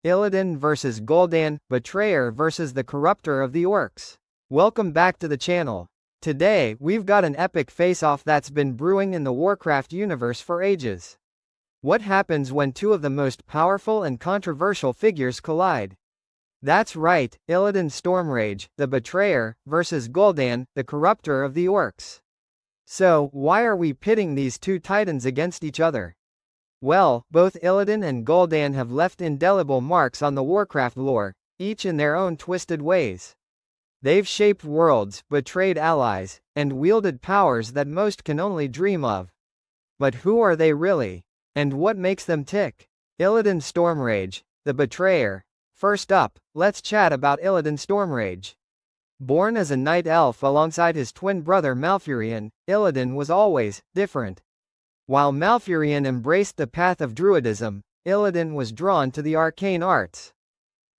Illidan vs Gul'dan, Betrayer vs the Corruptor of the Orcs. Welcome back to the channel. Today, we've got an epic face-off that's been brewing in the Warcraft universe for ages. What happens when two of the most powerful and controversial figures collide? That's right, Illidan Stormrage, the Betrayer, versus Gul'dan, the Corruptor of the Orcs. So, why are we pitting these two titans against each other? Well, both Illidan and Gul'dan have left indelible marks on the Warcraft lore, each in their own twisted ways. They've shaped worlds, betrayed allies, and wielded powers that most can only dream of. But who are they really? And what makes them tick? Illidan Stormrage, the Betrayer. First up, let's chat about Illidan Stormrage. Born as a night elf alongside his twin brother Malfurion, Illidan was always different. While Malfurion embraced the path of druidism, Illidan was drawn to the arcane arts.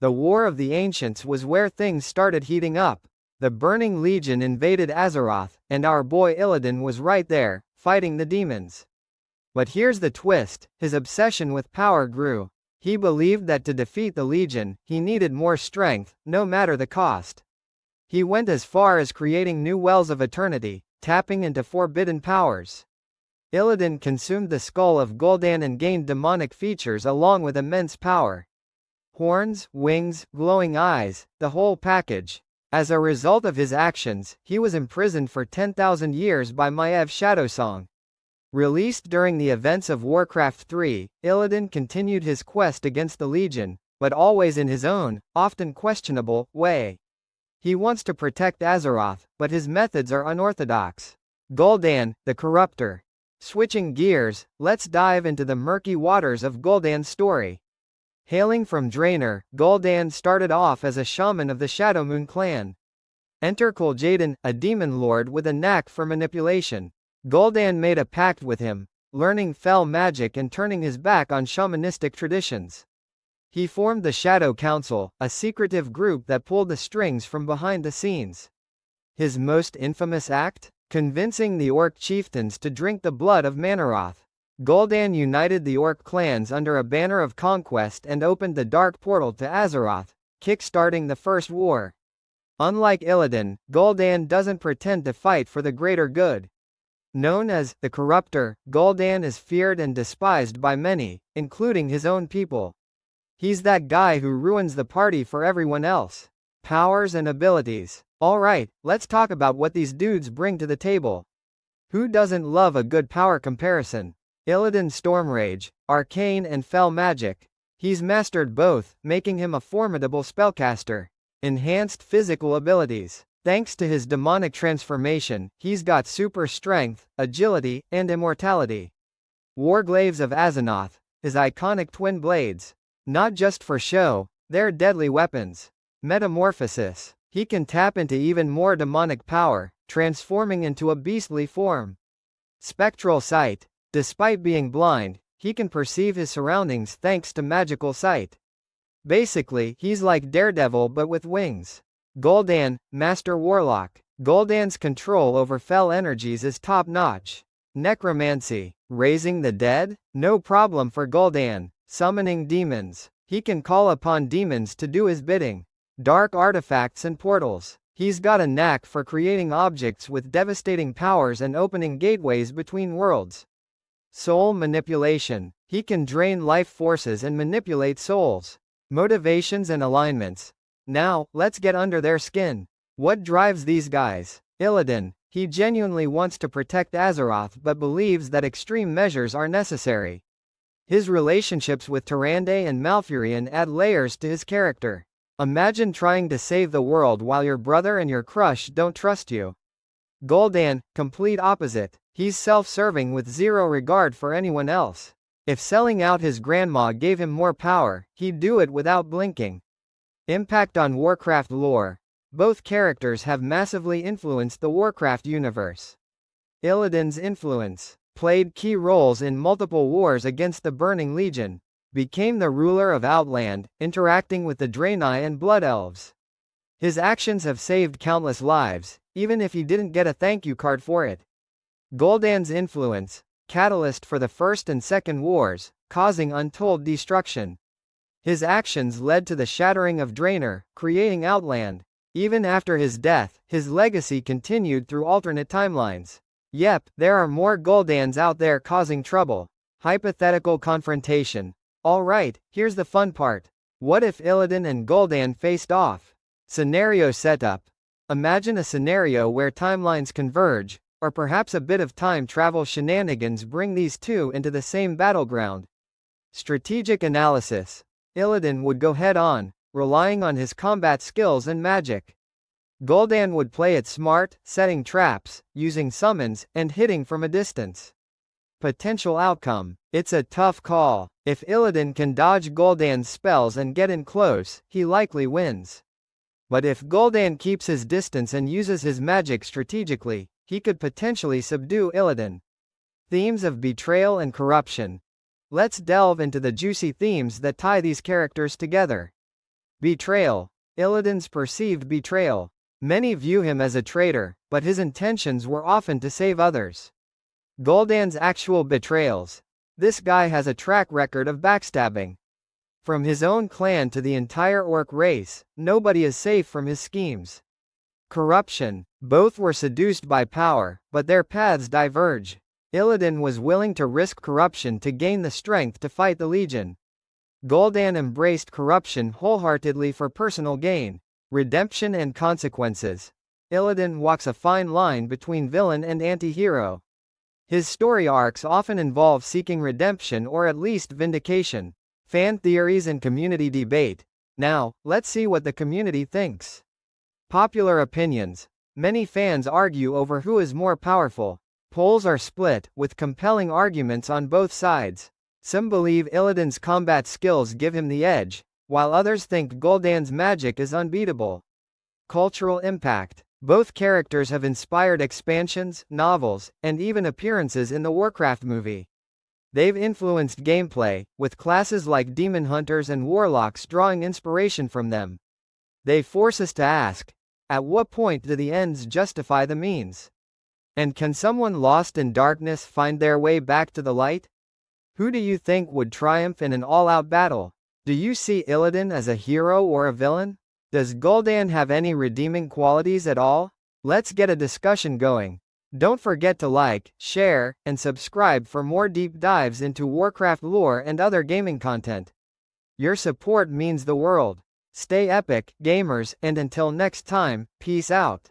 The War of the Ancients was where things started heating up. The Burning Legion invaded Azeroth, and our boy Illidan was right there, fighting the demons. But here's the twist, his obsession with power grew. He believed that to defeat the Legion, he needed more strength, no matter the cost. He went as far as creating new wells of eternity, tapping into forbidden powers. Illidan consumed the skull of Gul'dan and gained demonic features along with immense power. Horns, wings, glowing eyes, the whole package. As a result of his actions, he was imprisoned for 10,000 years by Maiev Shadowsong. Released during the events of Warcraft 3, Illidan continued his quest against the Legion, but always in his own, often questionable, way. He wants to protect Azeroth, but his methods are unorthodox. Gul'dan, the Corruptor. Switching gears, let's dive into the murky waters of Gul'dan's story. Hailing from Draenor, Gul'dan started off as a shaman of the Shadowmoon clan. Enter Gul'dan, a demon lord with a knack for manipulation. Gul'dan made a pact with him, learning fell magic and turning his back on shamanistic traditions. He formed the Shadow Council, a secretive group that pulled the strings from behind the scenes. His most infamous act? Convincing the Orc chieftains to drink the blood of Manaroth. Gul'dan united the Orc clans under a banner of conquest and opened the Dark Portal to Azeroth, kick-starting the First War. Unlike Illidan, Gul'dan doesn't pretend to fight for the greater good. Known as the Corruptor, Gul'dan is feared and despised by many, including his own people. He's that guy who ruins the party for everyone else. Powers and abilities. Alright, let's talk about what these dudes bring to the table. Who doesn't love a good power comparison? Illidan Stormrage, arcane and fell magic. He's mastered both, making him a formidable spellcaster. Enhanced physical abilities. Thanks to his demonic transformation, he's got super strength, agility, and immortality. Warglaives of Azeroth, his iconic twin blades. Not just for show, they're deadly weapons. Metamorphosis. He can tap into even more demonic power, transforming into a beastly form. Spectral sight. Despite being blind, he can perceive his surroundings thanks to magical sight. Basically, he's like Daredevil but with wings. Gul'dan, Master Warlock. Gul'dan's control over fell energies is top-notch. Necromancy. Raising the dead? No problem for Gul'dan. Summoning demons. He can call upon demons to do his bidding. Dark artifacts and portals. He's got a knack for creating objects with devastating powers and opening gateways between worlds. Soul manipulation. He can drain life forces and manipulate souls. Motivations and alignments. Now, let's get under their skin. What drives these guys? Illidan. He genuinely wants to protect Azeroth but believes that extreme measures are necessary. His relationships with Tyrande and Malfurion add layers to his character. Imagine trying to save the world while your brother and your crush don't trust you. Gul'dan, complete opposite. He's self-serving with zero regard for anyone else. If selling out his grandma gave him more power, he'd do it without blinking. Impact on Warcraft lore. Both characters have massively influenced the Warcraft universe. Illidan's influence. Played key roles in multiple wars against the Burning Legion. Became the ruler of Outland, interacting with the Draenei and Blood Elves. His actions have saved countless lives, even if he didn't get a thank you card for it. Gul'dan's influence, catalyst for the First and Second Wars, causing untold destruction. His actions led to the shattering of Draenor, creating Outland. Even after his death, his legacy continued through alternate timelines. Yep, there are more Gul'dans out there causing trouble. Hypothetical confrontation. Alright, here's the fun part. What if Illidan and Gul'dan faced off? Scenario setup. Imagine a scenario where timelines converge, or perhaps a bit of time travel shenanigans bring these two into the same battleground. Strategic analysis. Illidan would go head-on, relying on his combat skills and magic. Gul'dan would play it smart, setting traps, using summons, and hitting from a distance. Potential outcome. It's a tough call. If Illidan can dodge Gul'dan's spells and get in close, he likely wins. But if Gul'dan keeps his distance and uses his magic strategically, he could potentially subdue Illidan. Themes of betrayal and corruption. Let's delve into the juicy themes that tie these characters together. Betrayal. Illidan's perceived betrayal. Many view him as a traitor, but his intentions were often to save others. Gul'dan's actual betrayals. This guy has a track record of backstabbing. From his own clan to the entire orc race, nobody is safe from his schemes. Corruption. Both were seduced by power, but their paths diverge. Illidan was willing to risk corruption to gain the strength to fight the Legion. Gul'dan embraced corruption wholeheartedly for personal gain. Redemption and consequences. Illidan walks a fine line between villain and anti-hero. His story arcs often involve seeking redemption or at least vindication. Fan theories and community debate. Now, let's see what the community thinks. Popular opinions. Many fans argue over who is more powerful. Polls are split, with compelling arguments on both sides. Some believe Illidan's combat skills give him the edge, while others think Gul'dan's magic is unbeatable. Cultural impact. Both characters have inspired expansions, novels, and even appearances in the Warcraft movie. They've influenced gameplay, with classes like demon hunters and warlocks drawing inspiration from them. They force us to ask, at what point do the ends justify the means? And can someone lost in darkness find their way back to the light? Who do you think would triumph in an all-out battle? Do you see Illidan as a hero or a villain? Does Gul'dan have any redeeming qualities at all? Let's get a discussion going. Don't forget to like, share, and subscribe for more deep dives into Warcraft lore and other gaming content. Your support means the world. Stay epic, gamers, and until next time, peace out.